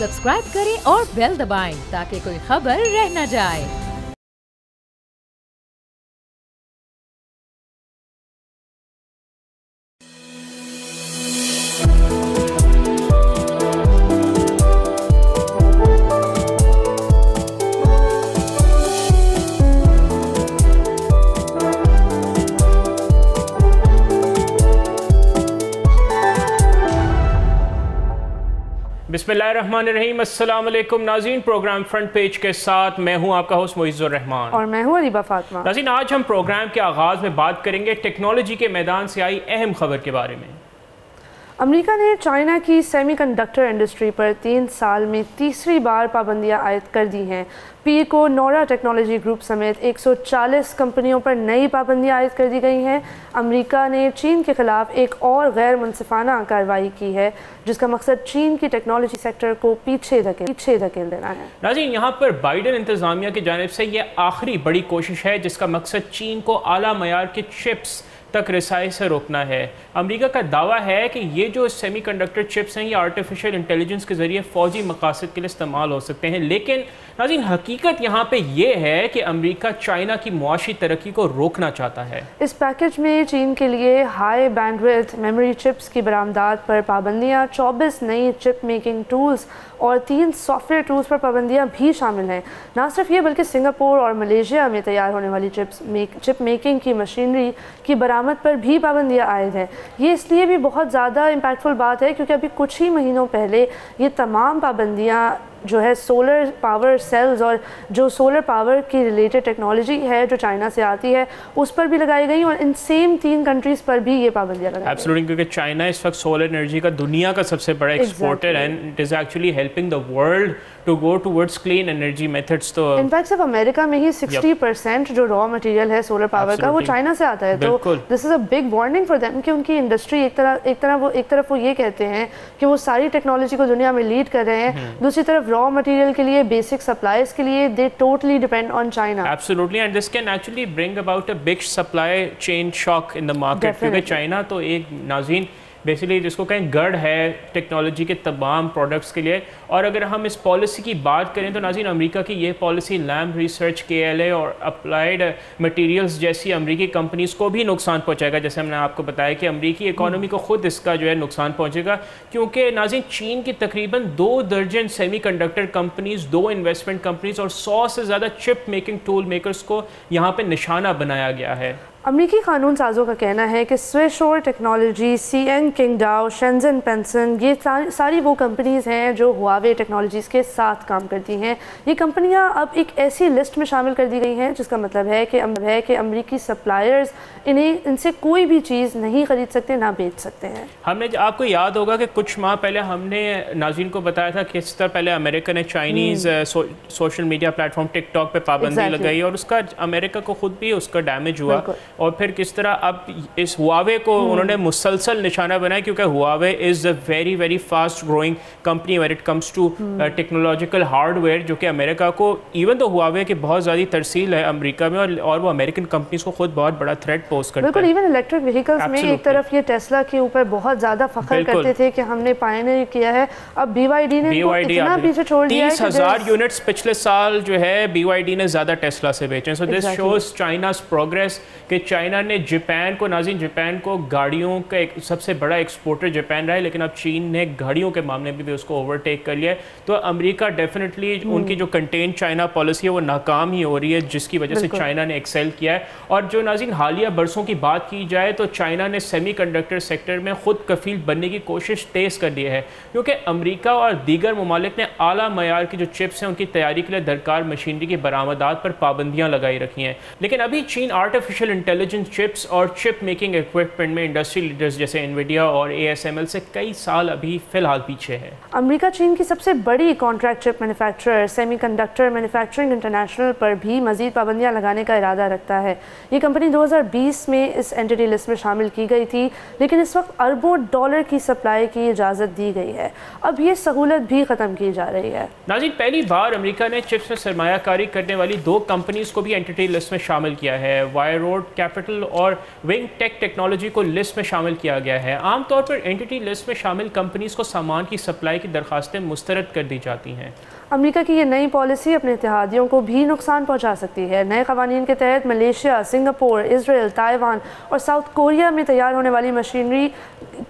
Subscribe करें और bell दबाएं ताकि कोई खबर रह न जाए। बिस्मिल्लाहिर्रहमानिर्रहीम। अस्सलाम वालेकुम नाज़रीन, प्रोग्राम फ्रंट पेज के साथ मैं हूं आपका होस्ट मुइज़्ज़ुर रहमान और मैं हूं अलीबा फातिमा। नाज़रीन, आज हम प्रोग्राम के आगाज़ में बात करेंगे टेक्नोलॉजी के मैदान से आई अहम खबर के बारे में। अमेरिका ने चाइना की सेमीकंडक्टर इंडस्ट्री पर 3 साल में तीसरी बार पाबंदियां आयद कर दी हैं। पीको, नोरा टेक्नोलॉजी ग्रुप समेत 140 कंपनियों पर नई पाबंदियां आयद कर दी गई हैं। अमेरिका ने चीन के खिलाफ एक और गैर मुनसिफाना कार्रवाई की है जिसका मकसद चीन की टेक्नोलॉजी सेक्टर को पीछे धकेल देना है। नाज़रीन, यहाँ पर बाइडन इंतज़ामिया की जानिब से ये आखिरी बड़ी कोशिश है जिसका मकसद चीन को आला मयार के चिप्स तक रसाई से रोकना है। अमेरिका का दावा है कि ये जो सेमीकंडक्टर चिप्स हैं ये आर्टिफिशियल इंटेलिजेंस के ज़रिए फ़ौजी मकासद के लिए इस्तेमाल हो सकते हैं, लेकिन नाज़रीन हकीकत यहाँ पे ये है कि अमेरिका चाइना की मुआशी तरक्की को रोकना चाहता है। इस पैकेज में चीन के लिए हाई बैंडविड्थ मेमोरी चिप्स की बरामदात पर पाबंदियाँ, 24 नई चिप मेकिंग टूल्स और 3 सॉफ्टवेयर टूल्स पर पाबंदियाँ भी शामिल हैं। ना सिर्फ ये बल्कि सिंगापुर और मलेशिया में तैयार होने वाली चिप मेकिंग की मशीनरी की बरामद पर भी पाबंदियाँ आयद हैं। ये इसलिए भी बहुत ज़्यादा इम्पैक्टफुल बात है क्योंकि अभी कुछ ही महीनों पहले ये तमाम पाबंदियाँ जो है सोलर पावर सेल्स और जो सोलर पावर की रिलेटेड टेक्नोलॉजी है जो चाइना से आती है उस पर भी लगाई गई और इन सेम 3 कंट्रीज़ पर भी ये पाबंदियाँ लगाई गई। एब्सोल्युटली, क्योंकि चाइना इस वक्त सोलर एनर्जी का दुनिया का सबसे बड़ा एक्सपोर्टर है and it is actually helping the world to go towards clean energy methods. तो इनफैक्ट सिर्फ अमेरिका में ही 60% जो रॉ मटेरियल है सोलर पावर का वो चाइना से आता है। तो this is a big warning for them कि उनकी इंडस्ट्री एक तरफ वो ये कहते हैं कि वो सारी टेक्नोलॉजी को दुनिया में लीड कर रहे हैं, दूसरी तरफ रॉ मटेरियल के लिए, बेसिक सप्लाईज के लिए दे totally depend on China. Absolutely, and this can actually bring about a big supply chain shock in the market, क्योंकि चाइना तो एक नाज़रीन बेसिकली जिसको कहें गढ़ है टेक्नोलॉजी के तमाम प्रोडक्ट्स के लिए। और अगर हम इस पॉलिसी की बात करें तो नाज़रीन अमेरिका की ये पॉलिसी लैम्ब रिसर्च, KLA और अप्लाइड मटेरियल्स जैसी अमेरिकी कंपनीज़ को भी नुकसान पहुंचाएगा। जैसे हमने आपको बताया कि अमेरिकी इकोनॉमी को खुद इसका जो है नुकसान पहुंचेगा, क्योंकि नाज़रीन चीन की तकरीबन 2 दर्जन सेमीकंडक्टर कंपनीज़, 2 इन्वेस्टमेंट कंपनीज़ और 100 से ज़्यादा चिप मेकिंग टूल मेकर्स को यहाँ पर निशाना बनाया गया है। अमेरिकी कानून साजों का कहना है कि स्विशोर टेक्नोलॉजी, CN किंगडाओ, शेंजन पेंसन ये सारी वो कंपनीज़ हैं जो हुआवे टेक्नोलॉजीज़ के साथ काम करती हैं। ये कंपनियां अब एक ऐसी लिस्ट में शामिल कर दी गई हैं जिसका मतलब है कि अमेरिकी सप्लायर्स इनसे कोई भी चीज़ नहीं खरीद सकते, ना बेच सकते हैं। हमने आपको याद होगा कि कुछ माह पहले हमने नाज़रीन को बताया था कि इस तरह पहले अमेरिका ने Chinese social media platform TikTok पे पाबंदी लगाई और उसका अमेरिका को खुद भी उसका डैमेज हुआ, और फिर किस तरह अब इस हुआवे को उन्होंने मुसलसल निशाना बनाया, क्योंकि Huawei is a very very fast growing company when it comes to technological hardware, जो कि अमेरिका को इवन तो हुआवे की बहुत ज़्यादा तरसील है अमेरिका में और वो अमेरिकन कंपनीज को खुद बहुत बड़ा थ्रेट पोज करता है। बिल्कुल, इवन इलेक्ट्रिक व्हीकल्स में एक तरफ ये टेस्ला के ऊपर बहुत ज़्यादा फख्र करते थे कि हमने पायनियर किया है, अब BYD ने इतना पीछे छोड़ दिया है। 30,000 यूनिट्स पिछले साल जो है BYD ने ज़्यादा टेस्ला से बेचे। सो दिस शोज चाइना's प्रोग्रेस कि चाइना ने जापान को, नाज़रीन जापान को गाड़ियों का एक सबसे बड़ा एक्सपोर्टर जापान रहा है, लेकिन अब चीन ने गाड़ियों के मामले में भी उसको ओवरटेक कर लिया है। तो अमेरिका डेफिनेटली उनकी जो कंटेन चाइना पॉलिसी है वो नाकाम ही हो रही है, जिसकी वजह से चाइना ने एक्सेल किया है। और जो नाज़रीन हालिया बरसों की बात की जाए तो चाइना ने सेमीकंडक्टर सेक्टर में खुद कफील बनने की कोशिश तेज़ कर दी है, क्योंकि अमेरिका और दीगर ममालिक ने आला मयार की जो चिप्स हैं उनकी तैयारी के लिए दरकार मशीनरी की बरामदात पर पाबंदियाँ लगाई रखी हैं। लेकिन अभी चीन आर्टिफिशियल इंटेलिजेंस चिप्स और चिप मेकिंग इक्विपमेंट में इंडस्ट्री लीडर्स जैसे NVIDIA और ASML से कई साल अभी फिलहाल पीछे है। अमेरिका चीन की सबसे बड़ी contract chip manufacturer semiconductor manufacturing international पर भी मजीद पाबंदियां लगाने का इरादा रखता है। ये कंपनी 2020 में इस एंटिटी लिस्ट में शामिल की गई थी, लेकिन इस वक्त अरबों डॉलर की सप्लाई की इजाज़त दी गई है। अब ये सहूलत भी ख़त्म की जा रही है। नाज़रीन, पहली बार अमेरिका ने चिप्स में सरमायाकारी करने वाली 2 कंपनीज़ को भी एंटिटी लिस्ट में शामिल किया है। वायरोड कैपिटल और विंग टेक टेक्नोलॉजी को लिस्ट में शामिल किया गया है। आमतौर पर एंटिटी लिस्ट में शामिल कंपनीज को सामान की सप्लाई की दरखास्तें मुस्तरद कर दी जाती हैं। अमेरिका की ये नई पॉलिसी अपने इत्तेहादियों को भी नुकसान पहुंचा सकती है। नए क़वानीन के तहत मलेशिया, सिंगापुर, इजराइल, ताइवान और साउथ कोरिया में तैयार होने वाली मशीनरी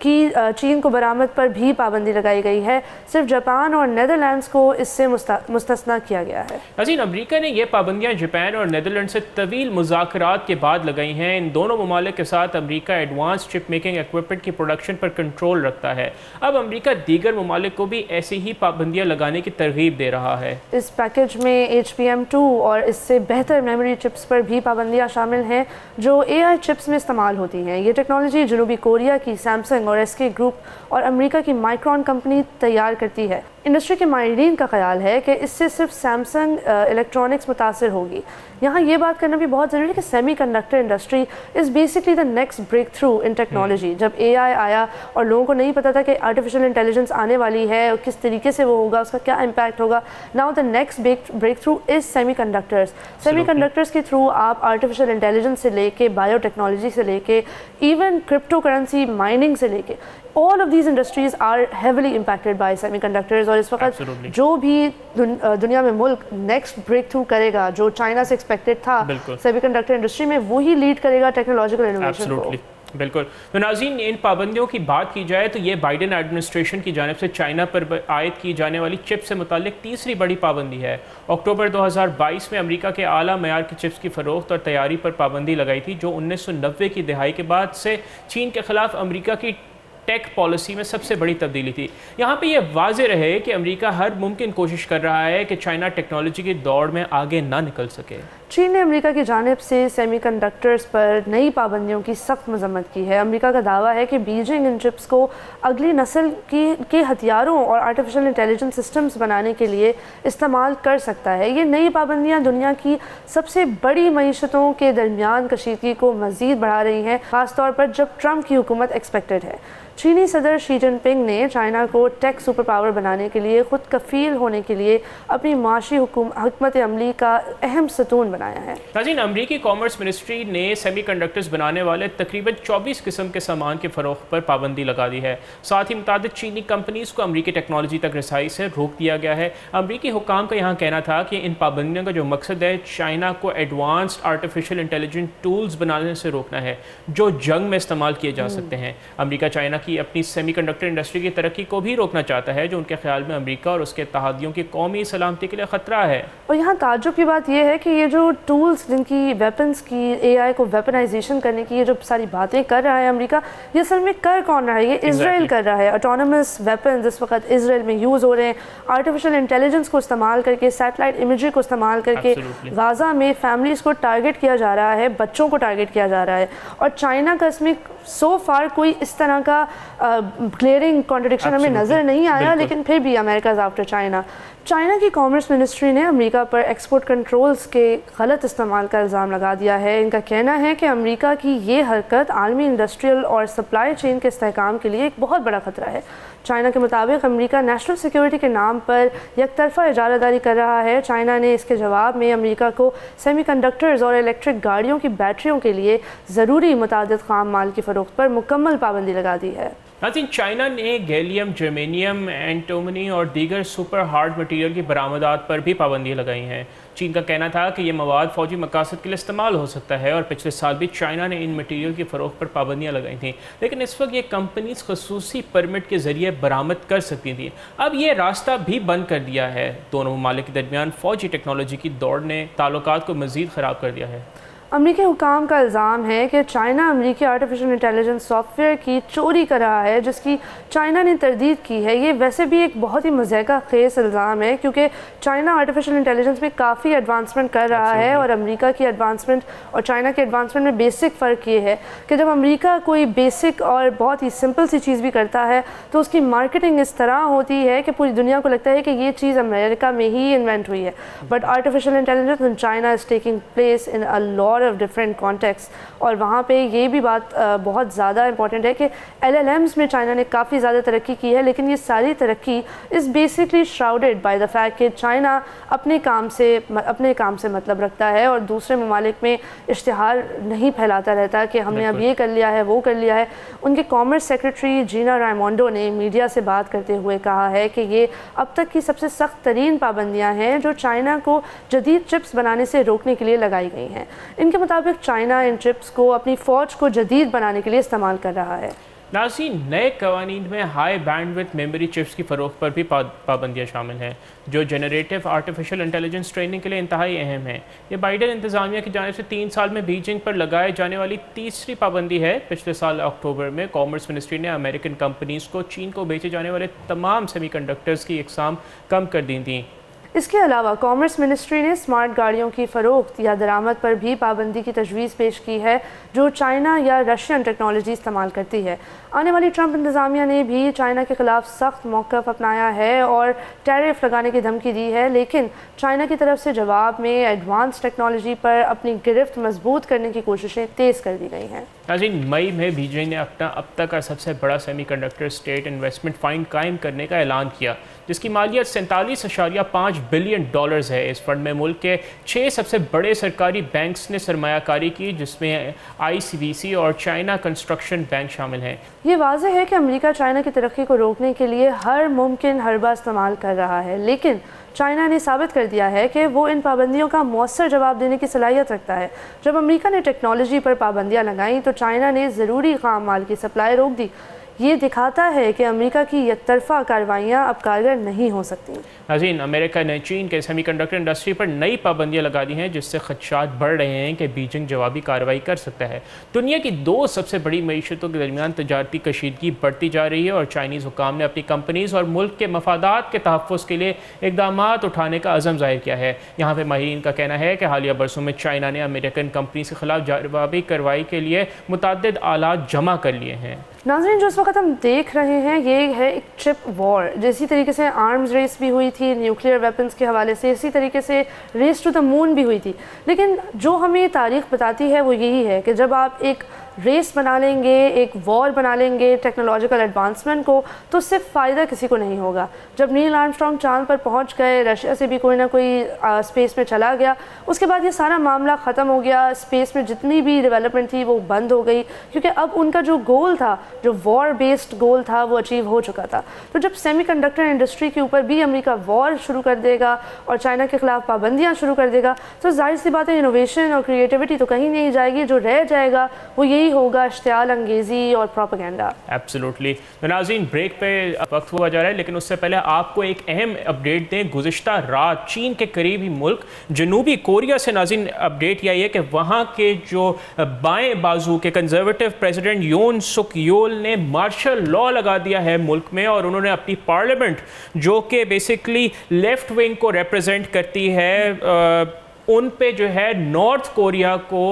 की चीन को बरामद पर भी पाबंदी लगाई गई है। सिर्फ जापान और नेदरलैंड्स को इससे मुस्तस्ना किया गया है। नाज़रीन, अमेरिका ने यह पाबंदियां जापान और नेदरलैंड से तवील मुज़ाकरात के बाद लगाई हैं। इन दोनों ममालिक के साथ America advance chip making equipment की प्रोडक्शन पर कंट्रोल रखता है। अब अमेरिका दीगर ममालिक को भी ऐसी ही पाबंदियां लगाने की तरगीब दे रहा है। इस पैकेज में HBM2 और इससे बेहतर मेमोरी चिप्स पर भी पाबंदियां शामिल हैं जो AI चिप्स में इस्तेमाल होती हैं। ये टेक्नोलॉजी जनूबी कोरिया की सैमसंग और SK ग्रुप और अमेरिका की माइक्रॉन कंपनी तैयार करती है। इंडस्ट्री के माहिरीन का ख्याल है कि इससे सिर्फ सैमसंग इलेक्ट्रॉनिक्स मुतासर होगी। यहाँ ये बात करना भी बहुत ज़रूरी है कि semiconductor industry is basically the next breakthrough in technology. जब AI आया और लोगों को नहीं पता था कि आर्टिफिशियल इंटेलिजेंस आने वाली है और किस तरीके से वो होगा, उसका क्या इम्पैक्ट होगा, now the next breakthrough is semiconductors. Semiconductors के थ्रू आप आर्टिफिशियल इंटेलिजेंस से लेके बायोटेक्नोलॉजी से लेके इवन क्रिप्टो करेंसी माइनिंग से लेके all of these industries are heavily impacted by semiconductors। और इस वक्त जो भी दुनिया में मुल्क नेक्स्ट ब्रेक थ्रू करेगा जो चाइना से एक्सपेक्टेड था सेमीकंडक्टर इंडस्ट्री में, वो ही लीड करेगा टेक्नोलॉजिकल इनोवेशन को। बिल्कुल। तो नाज़रीन, इन पाबंदियों की बात की जाए तो ये बाइडेन एडमिनिस्ट्रेशन की जानिब से चाइना पर आयद की जाने वाली चिप से मुतालिक तीसरी बड़ी पाबंदी है। अक्टूबर 2022 में अमेरिका के आला मयार की चिप्स की फ़रोख्त और तैयारी पर पाबंदी लगाई थी, जो 1990 की दिहाई के बाद से चीन के ख़िलाफ़ अमेरिका की टेक पॉलिसी में सबसे बड़ी तब्दीली थी। यहाँ पे ये वाज़ेह रहे कि अमेरिका हर मुमकिन कोशिश कर रहा है कि चाइना टेक्नोलॉजी की दौड़ में आगे ना निकल सके। चीन ने अमेरिका की जानिब से सेमीकंडक्टर्स पर नई पाबंदियों की सख्त मजम्मत की है। अमेरिका का दावा है कि बीजिंग इन चिप्स को अगली नस्ल के हथियारों और आर्टिफिशियल इंटेलिजेंस सिस्टम्स बनाने के लिए इस्तेमाल कर सकता है। ये नई पाबंदियाँ दुनिया की सबसे बड़ी मईशतों के दरमियान कशीदगी को मज़ीद बढ़ा रही हैं, ख़ासतौर पर जब ट्रंप की हुकूमत एक्सपेक्टेड है। चीनी सदर शी जिनपिंग ने चाइना को टेक सुपर पावर बनाने के लिए खुद कफील होने के लिए अपनी माशी हुकूमत अमली का अहम सतून बनाया है। नाज़रीन, अमरीकी कॉमर्स मिनिस्ट्री ने सेमीकंडक्टर्स बनाने वाले तकरीबन 24 किस्म के सामान के फ़रोख्त पर पाबंदी लगा दी है। साथ ही मुतादिद चीनी कंपनीज़ को अमरीकी टेक्नोलॉजी तक रसाई से रोक दिया गया है। अमरीकी हुकाम का यहाँ कहना था कि इन पाबंदियों का जो मकसद है चाइना को एडवांस्ड आर्टिफिशियल इंटेलिजेंट टूल्स बनाने से रोकना है जो जंग में इस्तेमाल किए जा सकते हैं। अमरीका चाइना की अपनी सेमीकंडक्टर इंडस्ट्री की तरक्की को भी रोकना चाहता है, जो उनके ख्याल में अमेरिका और उसके इत्तेहादियों की कौमी सलामती के लिए ख़तरा है। और यहाँ ताज्जुब की बात यह है कि ये जो टूल्स जिनकी वेपन्स की AI को वेपनाइजेशन करने की ये जो सारी बातें कर रहा है अमेरिका, ये असल में कर कौन रहा है? ये इसराइल कर रहा है। ऑटोनमस वेपन्स इस वक्त इसराइल में यूज़ हो रहे हैं। आर्टिफिशियल इंटेलिजेंस को इस्तेमाल करके, सैटेलाइट इमेजरी को इस्तेमाल करके गाज़ा में फैमिलीज़ को टारगेट किया जा रहा है, बच्चों को टारगेट किया जा रहा है। और चाइना का इसमें सो फार कोई इस तरह का ग्लेयरिंग कॉन्ट्रडिक्शन हमें नज़र नहीं आया, लेकिन फिर भी अमेरिका आफ्टर चाइना। चाइना की कॉमर्स मिनिस्ट्री ने अमेरिका पर एक्सपोर्ट कंट्रोल्स के गलत इस्तेमाल का इल्ज़ाम लगा दिया है। इनका कहना है कि अमेरिका की ये हरकत आलमी इंडस्ट्रियल और सप्लाई चेन के इस्तेहकाम के लिए एक बहुत बड़ा ख़तरा है। चाइना के मुताबिक अमेरिका नेशनल सिक्योरिटी के नाम पर यकतरफा इजारादारी कर रहा है। चाइना ने इसके जवाब में अमेरिका को सेमीकंडक्टर्स और इलेक्ट्रिक गाड़ियों की बैटरियों के लिए ज़रूरी मुतादिद खाम माल की फ़रोख्त पर मुकम्मल पाबंदी लगा दी है। नाज़रीन, चाइना ने गैलियम, जर्मेनियम, एंटीमनी और दीगर सुपर हार्ड मटीरियल की बरामदात पर भी पाबंदी लगाई हैं। चीन का कहना था कि यह मवाद फ़ौजी मकासद के लिए इस्तेमाल हो सकता है और पिछले साल भी चाइना ने इन मटीरियल की फ़रोख्त पर पाबंदियाँ लगाई थी, लेकिन इस वक्त ये कंपनीज खसूसी परमिट के ज़रिए बरामद कर सकती थी। अब ये रास्ता भी बंद कर दिया है। दोनों ममालिक के दरमियान फ़ौजी टेक्नोलॉजी की दौड़ ने ताल्लुकात को मज़ीद ख़राब कर दिया है। अमेरिकी हुकाम का इल्ज़ाम है कि चाइना अमेरिकी आर्टिफिशियल इंटेलिजेंस सॉफ्टवेयर की चोरी कर रहा है, जिसकी चाइना ने तरदीद की है। ये वैसे भी एक बहुत ही मज़ाक़ा ख़ेज़ इल्ज़ाम है, क्योंकि चाइना आर्टिफिशियल इंटेलिजेंस में काफ़ी एडवांसमेंट कर रहा है और अमेरिका की एडवांसमेंट और चाइना के एडवांसमेंट में बेसिक फ़र्क ये है कि जब अमेरिका कोई बेसिक और बहुत ही सिंपल सी चीज़ भी करता है तो उसकी मार्केटिंग इस तरह होती है कि पूरी दुनिया को लगता है कि ये चीज़ अमेरिका में ही इन्वेंट हुई है। But artificial intelligence in China is taking place in a lot lot of different context. और वहाँ पे ये भी बात बहुत ज़्यादा इंपॉर्टेंट है कि LLMs में चाइना ने काफ़ी ज़्यादा तरक्की की है, लेकिन ये सारी तरक्की is basically shrouded by the fact कि चाइना अपने काम से मतलब रखता है और दूसरे ममालिक में इश्तिहार नहीं फैलाता रहता कि हमने अब ये कर लिया है, वो कर लिया है। उनके कॉमर्स सेक्रेटरी जीना रायमोंडो ने मीडिया से बात करते हुए कहा है कि ये अब तक की सबसे सख्त तरीन पाबंदियाँ हैं जो चाइना को जदीद चिप्स बनाने से रोकने के लिए लगाई गई हैं। इनके मुताबिक चाइना इन चिप्स को अपनी फ़ौज को जदीद बनाने के लिए इस्तेमाल कर रहा है। नाज़रीन, नए कवानीन में हाई बैंडविड्थ मेमोरी चिप्स की फ़रोख्त पर भी पाबंदियाँ शामिल हैं जो जनरेटिव आर्टिफिशियल इंटेलिजेंस ट्रेनिंग के लिए इंतहाई अहम है। ये बाइडन इंतज़ामिया की जानिब से 3 साल में बीजिंग पर लगाए जाने वाली तीसरी पाबंदी है। पिछले साल अक्टूबर में कॉमर्स मिनिस्ट्री ने अमेरिकन कंपनीज़ को चीन को बेचे जाने वाले तमाम सेमीकंडक्टर्स की इकसाम कम कर दी थी। इसके अलावा कॉमर्स मिनिस्ट्री ने स्मार्ट गाड़ियों की फ़रोख्त या दरामद पर भी पाबंदी की तजवीज़ पेश की है जो चाइना या रशियन टेक्नोलॉजी इस्तेमाल करती है। आने वाली ट्रंप इंतज़ामिया ने भी चाइना के ख़िलाफ़ सख्त मौक़िफ़ अपनाया है और टैरिफ लगाने की धमकी दी है, लेकिन चाइना की तरफ से जवाब में एडवांस टेक्नोलॉजी पर अपनी गिरफ्त मजबूत करने की कोशिशें तेज़ कर दी गई हैं। नाज़रीन, मई में बीजिंग ने अपना अब तक का सबसे बड़ा सेमीकंडक्टर स्टेट इन्वेस्टमेंट फ़ंड कायम करने का ऐलान किया जिसकी मालियत $47.5 बिलियन है। इस फंड में मुल्क के 6 सबसे बड़े सरकारी बैंक्स ने सरमायाकारी की जिसमें ICBC और चाइना कंस्ट्रक्शन बैंक शामिल हैं। ये वाज़ेह है कि अमेरिका चाइना की तरक्की को रोकने के लिए हर मुमकिन हरबा इस्तेमाल कर रहा है, लेकिन चाइना ने साबित कर दिया है कि वो इन पाबंदियों का मौसर जवाब देने की सलाहियत रखता है। जब अमेरिका ने टेक्नोलॉजी पर पाबंदियाँ लगाईं तो चाइना ने ज़रूरी खाम माल की सप्लाई रोक दी। ये दिखाता है कि अमेरिका की एकतरफा कार्रवाइयाँ अब कारगर नहीं हो सकती। नाज़रीन, अमेरिका ने चीन के सेमीकंडक्टर इंडस्ट्री पर नई पाबंदियाँ लगा दी हैं जिससे खदशात बढ़ रहे हैं कि बीजिंग जवाबी कार्रवाई कर सकता है। दुनिया की 2 सबसे बड़ी मईशतों के दरमियान तजारती कशीदगी बढ़ती जा रही है और चाइनीज़ हुकाम ने अपनी कंपनीज़ और मुल्क के मफादात के तहफ़्फ़ुज़ के लिए इक़दाम उठाने का अज़म ज़ाहिर किया है। यहाँ पर माहिरीन का कहना है कि हालिया बरसों में चाइना ने अमेरिकन कंपनी के ख़िलाफ़ जवाबी कार्रवाई के लिए मुतअद्दिद आलात जमा कर लिए हैं। नाज़रीन, जो इस वक्त हम देख रहे हैं ये है एक चिप वॉर। जैसी तरीके से आर्म्स रेस भी हुई थी न्यूक्लियर वेपन्स के हवाले से, इसी तरीके से रेस टू द मून भी हुई थी। लेकिन जो हमें तारीख़ बताती है वो यही है कि जब आप एक रेस बना लेंगे, एक वॉर बना लेंगे टेक्नोलॉजिकल एडवांसमेंट को, तो उससे फ़ायदा किसी को नहीं होगा। जब नील आर्मस्ट्रॉन्ग चांद पर पहुंच गए, रशिया से भी कोई ना कोई स्पेस में चला गया, उसके बाद ये सारा मामला ख़त्म हो गया। स्पेस में जितनी भी डेवलपमेंट थी वो बंद हो गई क्योंकि अब उनका जो गोल था, जो वॉर बेस्ड गोल था, वो अचीव हो चुका था। तो जब सेमीकंडक्टर इंडस्ट्री के ऊपर भी अमेरिका वॉर शुरू कर देगा और चाइना के ख़िलाफ़ पाबंदियाँ शुरू कर देगा तो जाहिर सी बात है इनोवेशन और क्रिएटिविटी तो कहीं नहीं जाएगी। जो रह जाएगा वो यही होगा इश्तियाल अंगेज़ी और प्रोपेगेंडा। एब्सोल्युटली। नाज़रीन, ब्रेक पे वक्त हुआ जा रहा है लेकिन उससे पहले आपको एक अहम अपडेट दें। गुज़िश्ता रात चीन के करीबी मुल्क जनूबी कोरिया से नाज़रीन अपडेट यह है कि वहाँ के जो बाएं बाजू के कंजर्वेटिव प्रेसिडेंट योन सुक योल ने मार्शल लॉ लगा दिया है मुल्क में और उन्होंने अपनी पार्लियामेंट जो कि बेसिकली लेफ्ट विंग को रिप्रेजेंट करती है उन पे जो है नॉर्थ कोरिया को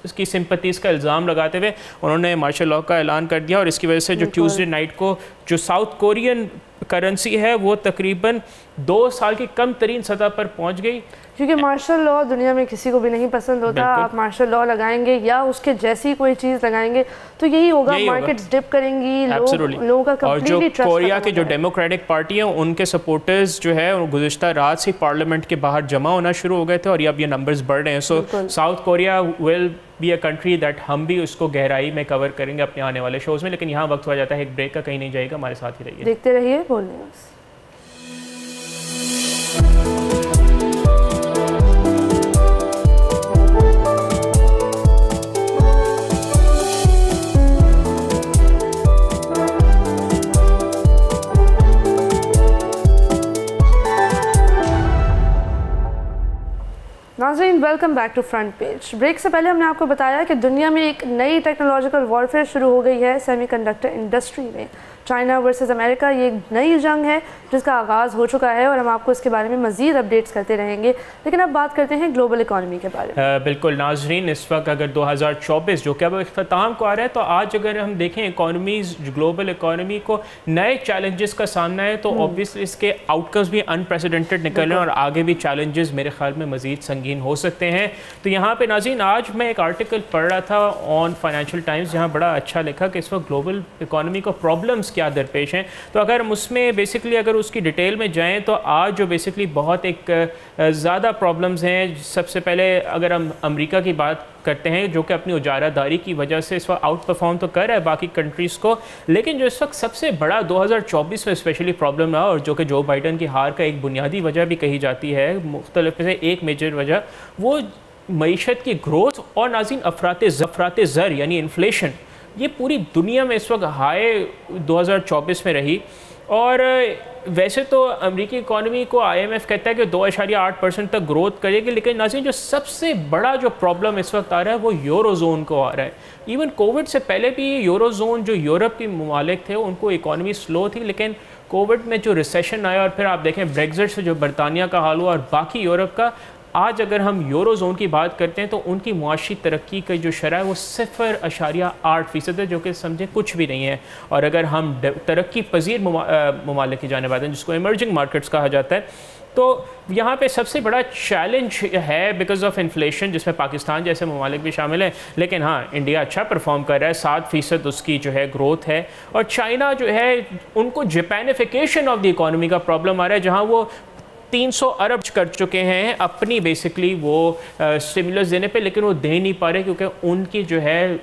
इसकी सिंपतीज़ का इल्ज़ाम लगाते हुए उन्होंने मार्शल लॉ का ऐलान कर दिया। और इसकी वजह से जो ट्यूसडे नाइट को जो साउथ कोरियन करेंसी है वो तकरीबन 2 साल की कम तरीन सतह पर पहुंच गई क्योंकि मार्शल लॉ दुनिया में किसी को भी नहीं पसंद होता। आप मार्शल लॉ लगाएंगे या उसके जैसी कोई चीज़ लगाएंगे तो यही होगा, मार्केट्स डिप करेंगी, लोगों का कंप्लीटली ट्रस्ट। कोरिया के जो डेमोक्रेटिक पार्टी है उनके सपोर्टर्स जो है गुज़िश्ता रात से पार्लियामेंट के बाहर जमा होना शुरू हो गए थे और अब ये नंबर्स बढ़ रहे हैं। So South Korea will be a country that हम भी उसको गहराई में कवर करेंगे अपने आने वाले शोज़ में। लेकिन यहाँ वक्त हो जाता है एक ब्रेक का, कहीं नहीं जाएगा, हमारे साथ ही रहिए, देखते रहिए बोल न्यूज़। नाज़रीन, welcome back to front page. Break से पहले हमने आपको बताया कि दुनिया में एक नई टेक्नोलॉजिकल वॉरफेयर शुरू हो गई है सेमीकंडक्टर इंडस्ट्री में। चाइना वर्सेस अमेरिका ये एक नई जंग है जिसका आगाज़ हो चुका है और हम आपको इसके बारे में मज़ीद अपडेट्स करते रहेंगे। लेकिन अब बात करते हैं ग्लोबल इकॉनमी के बारे में। बिल्कुल नाज़रीन, इस वक्त अगर 2024 जो कि अब इख्तिताम को आ रहा है तो आज अगर हम देखें इकॉनमीज़, ग्लोबल इकॉनमी को नए चैलेंजेस का सामना है तो ऑब्वियसली इसके आउटकम्स भी अनप्रेसिडेंटेड निकल रहे हैं और आगे भी चैलेंजेस मेरे ख्याल में मज़ीद संगीन हो सकते हैं। तो यहाँ पे नाज़रीन आज मैं एक आर्टिकल पढ़ रहा था ऑन फाइनेंशियल टाइम्स, जहाँ बड़ा अच्छा लिखा कि इस वक्त ग्लोबल इकॉनमी को प्रॉब्लम्स क्या दरपेश हैं। तो अगर हम उसमें बेसिकली अगर उसकी डिटेल में जाएँ तो आज जो बेसिकली बहुत एक ज़्यादा प्रॉब्लम्स हैं, सबसे पहले अगर हम अमेरिका की बात करते हैं जो कि अपनी उजारादारी की वजह से इस वक्त आउट परफॉर्म तो कर रहा है बाकी कंट्रीज़ को, लेकिन जो इस वक्त सबसे बड़ा 2024 में स्पेशली प्रॉब्लम रहा और जो कि जो बाइडन की हार का एक बुनियादी वजह भी कही जाती है, मुख्तलिफ से एक मेजर वजह वो मईशत की ग्रोथ और नाज़रीन अफराते ज़र यानी इन्फ्लेशन, ये पूरी दुनिया में इस वक्त हाई 2024 में रही। और वैसे तो अमेरिकी इकॉनमी को IMF कहता है कि 2.8% तक ग्रोथ करेगी, लेकिन नाज़रीन जो सबसे बड़ा जो प्रॉब्लम इस वक्त आ रहा है वो यूरो जोन को आ रहा है। इवन कोविड से पहले भी यूरो जोन जो यूरोप के ममालिक थे उनको इकॉनमी स्लो थी, लेकिन कोविड में जो रिसेशन आया और फिर आप देखें ब्रेग्जिट से जो बरतानिया का हाल हुआ और बाकी यूरोप का, आज अगर हम यूरो जोन की बात करते हैं तो उनकी मुआशी तरक्की की जो शरह है वो 0.8% है, जो कि समझे कुछ भी नहीं है। और अगर हम तरक्की पजीर ममालिक की जाने आते हैं जिसको इमर्जिंग मार्केट्स कहा जाता है, तो यहाँ पे सबसे बड़ा चैलेंज है बिकॉज ऑफ इन्फ्लेशन, जिसमें पाकिस्तान जैसे ममालिक भी शामिल हैं। लेकिन हाँ, इंडिया अच्छा परफॉर्म कर रहा है, 7% उसकी जो है ग्रोथ है। और चाइना जो है उनको जापानिफिकेशन ऑफ द इकॉनमी का प्रॉब्लम आ रहा है, जहाँ वो 300 अरब कर चुके हैं अपनी बेसिकली वो स्टिमुलस देने पे, लेकिन वो दे नहीं पा रहे क्योंकि उनकी जो है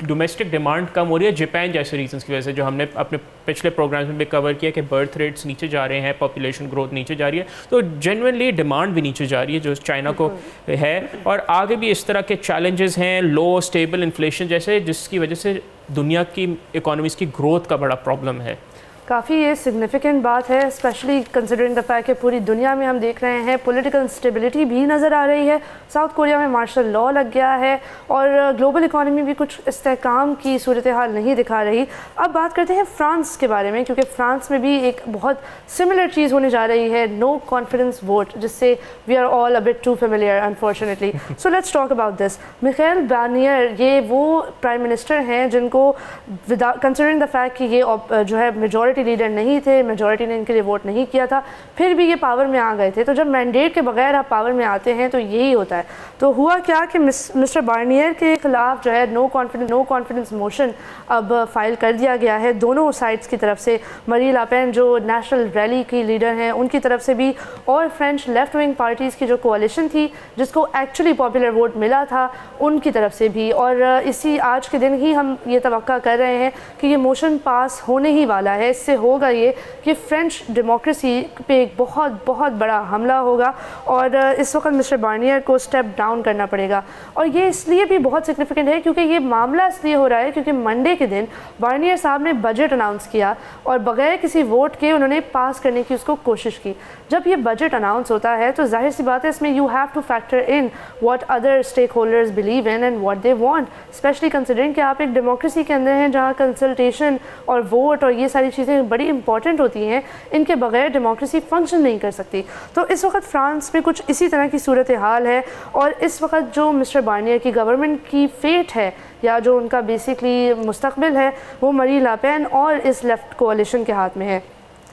डोमेस्टिक डिमांड कम हो रही है जापान जैसे रीजंस की वजह से, जो हमने अपने पिछले प्रोग्राम्स में भी कवर किया कि बर्थ रेट्स नीचे जा रहे हैं, पॉपुलेशन ग्रोथ नीचे जा रही है, तो जेन्युइनली डिमांड भी नीचे जा रही है जो चाइना को है। और आगे भी इस तरह के चैलेंजेस हैं, लो स्टेबल इन्फ्लेशन जैसे, जिसकी वजह से दुनिया की इकोनॉमीज़ की ग्रोथ का बड़ा प्रॉब्लम है। काफ़ी ये सिग्निफिकेंट बात है, स्पेशली कंसिडरिंग द फैक्ट कि पूरी दुनिया में हम देख रहे हैं पॉलिटिकल इंस्टेबिलिटी भी नज़र आ रही है। साउथ कोरिया में मार्शल लॉ लग गया है और ग्लोबल इकॉनमी भी कुछ इस्तेहकाम की सूरत हाल नहीं दिखा रही। अब बात करते हैं फ्रांस के बारे में, क्योंकि फ्रांस में भी एक बहुत सिमिलर चीज़ होने जा रही है, नो कॉन्फिडेंस वोट, जिससे we are all a bit too familiar unfortunately. So let's talk about this. Michel Barnier ये वो प्राइम मिनिस्टर हैं जिनको कंसिडरिंग द फैक्ट कि ये जो है मेजॉरिटी लीडर नहीं थे, मेजॉरिटी ने इनके लिए वोट नहीं किया था, फिर भी ये पावर में आ गए थे। तो जब मैंडेट के बगैर आप पावर में आते हैं तो यही होता है। तो हुआ क्या कि मिस्टर बार्नियर के खिलाफ जो है नो कॉन्फिडेंस मोशन अब फाइल कर दिया गया है दोनों साइड्स की तरफ से। मरीन ले पेन जो नेशनल रैली की लीडर हैं उनकी तरफ से भी, और फ्रेंच लेफ्ट विंग पार्टीज़ की जो कोalition थी जिसको एक्चुअली पॉपुलर वोट मिला था उनकी तरफ से भी। और इसी आज के दिन ही हम ये तवक्का कर रहे हैं कि ये मोशन पास होने ही वाला है। इससे होगा ये कि फ्रेंच डेमोक्रेसी पे एक बहुत बड़ा हमला होगा और इस वक्त मिस्टर बार्नियर को स्टेप डाउन करना पड़ेगा। और ये इसलिए भी बहुत सिग्निफिकेंट है क्योंकि ये मामला इसलिए हो रहा है क्योंकि मंडे के दिन बार्नियर साहब ने बजट अनाउंस किया और बगैर किसी वोट के उन्होंने पास करने की उसको कोशिश की। जब ये बजट अनाउंस होता है तो जाहिर सी बात है इसमें you have to factor in what other stakeholders believe in and what they want, especially considering कि आप एक डेमोक्रेसी के अंदर हैं जहाँ कंसल्टेशन और वोट और ये सारी चीज़ें बड़ी इंपॉर्टेंट होती हैं। इनके बगैर डेमोक्रेसी फंक्शन नहीं कर सकती। तो इस वक्त फ्रांस में कुछ इसी तरह की सूरत हाल है और इस वक्त जो मिस्टर बार्नियर की गवर्नमेंट की फेट है या जो उनका बेसिकली मुस्तकबिल है वो मरीन ले पेन और इस लेफ्ट कोalition के हाथ में है।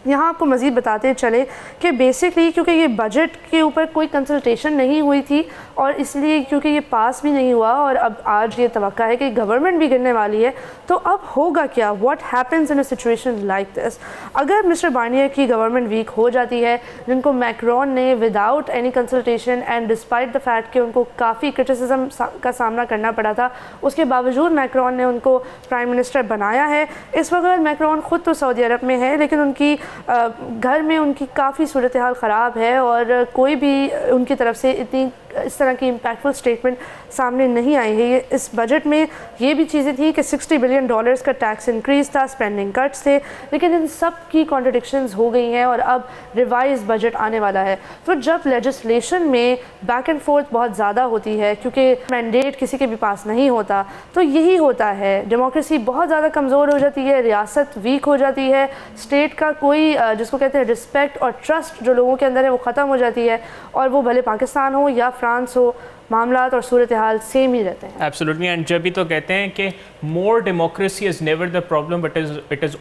यहाँ आपको मज़ीद बताते चले कि बेसिकली क्योंकि ये बजट के ऊपर कोई कंसल्टेशन नहीं हुई थी और इसलिए क्योंकि ये पास भी नहीं हुआ और अब आज ये तवक्का है कि गवर्नमेंट भी गिरने वाली है, तो अब होगा क्या, what happens in a situation like this. अगर मिस्टर बार्नियर की गवर्नमेंट वीक हो जाती है, जिनको मैक्रोन ने without any consultation and despite the fact कि उनको काफ़ी क्रिटिसिज्म का सामना करना पड़ा था, उसके बावजूद मैक्रोन ने उनको प्राइम मिनिस्टर बनाया है। इस वक्त मैक्रोन ख़ुद तो सऊदी अरब में है लेकिन उनकी घर में उनकी काफ़ी सूरत हाल ख़राब है और कोई भी उनकी तरफ से इतनी इस तरह की इम्पैक्टफुल स्टेटमेंट सामने नहीं आई है। इस बजट में ये भी चीज़ें थी कि $60 बिलियन का टैक्स इंक्रीज़ था, स्पेंडिंग कट्स थे, लेकिन इन सब की कॉन्ट्रडिक्शंस हो गई हैं और अब रिवाइज बजट आने वाला है। तो जब लेजिस्लेशन में बैक एंड फोर्थ बहुत ज़्यादा होती है क्योंकि मैंडेट किसी के भी पास नहीं होता, तो यही होता है, डेमोक्रेसी बहुत ज़्यादा कमज़ोर हो जाती है, रियासत वीक हो जाती है, स्टेट का कोई जिसको कहते हैं रिस्पेक्ट और ट्रस्ट जो लोगों के अंदर है वो ख़त्म हो जाती है। और वो भले पाकिस्तान हो या फ्रांस हो, मामलात और सूरत हाल सेम ही रहते हैं। एब्सोल्युटली, एंड जब भी तो कहते हैं कि more democracy is never the problem but it is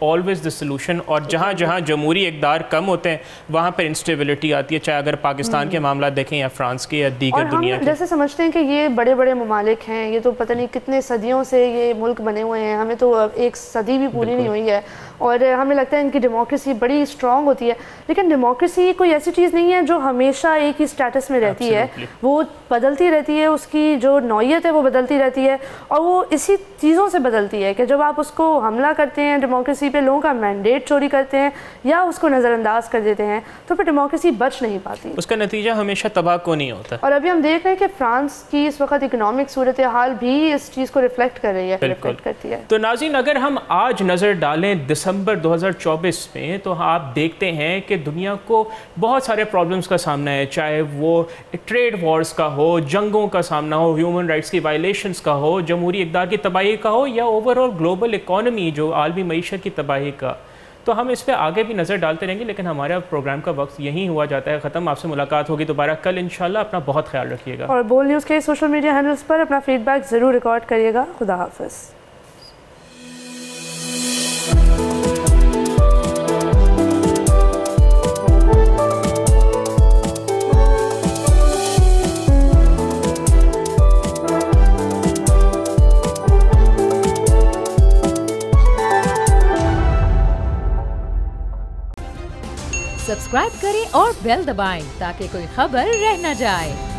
always the solution. और जहाँ जहाँ जमहूरी इक़दार कम होते हैं वहाँ पर इंस्टेबिलिटी आती है, चाहे अगर पाकिस्तान के मामला देखें या फ्रांस के या दीगर दुनिया के। जैसे समझते हैं कि ये बड़े बड़े ममालिक हैं, ये तो पता नहीं कितने सदियों से ये मुल्क बने हुए हैं, हमें तो एक सदी भी पूरी नहीं हुई है और हमें लगता है इनकी डेमोक्रेसी बड़ी स्ट्रॉन्ग होती है। लेकिन डेमोक्रेसी कोई ऐसी चीज़ नहीं है जो हमेशा एक ही स्टेटस में रहती है, वो बदलती रहती है, उसकी जो नौइयत है वो बदलती रहती है और वो इसी चीज़ों से बदलती है कि जब आप उसको हमला करते हैं डेमोक्रेसी पे, लोगों का मैंडेट चोरी करते हैं या उसको नज़रअंदाज कर देते हैं, तो फिर डेमोक्रेसी बच नहीं पाती, उसका नतीजा हमेशा तबाह को नहीं होता। और अभी हम देख रहे हैं कि फ्रांस की इस वक्त इकोनॉमिक सूरत हाल भी इस चीज़ को रिफ्लेक्ट कर रही है, रिफ्लेक्ट करती है। तो नाज़रीन, अगर हम आज नज़र डालें दिसंबर 2024 में, तो आप देखते हैं कि दुनिया को बहुत सारे प्रॉब्लम्स का सामना है, चाहे वो ट्रेड वॉर्स का हो, जंगों का सामना हो, ह्यूमन राइट्स की वायलेशंस का हो, जमहूरी इक़दार की तबाही का हो, या ओवरऑल ग्लोबल इकॉनमी जो आलमी मईशत की तबाही का। तो हम इस पर आगे भी नज़र डालते रहेंगे, लेकिन हमारा प्रोग्राम का वक्त यहीं हुआ जाता है ख़त्म। आपसे मुलाकात होगी दोबारा कल इंशाल्लाह। अपना बहुत ख्याल रखिएगा और बोल न्यूज़ के सोशल मीडिया हैंडल्स पर अपना फीडबैक ज़रूर रिकॉर्ड करिएगा। खुदा हाफ़िज़। सब्सक्राइब करें और बेल दबाएं ताकि कोई खबर रह न जाए।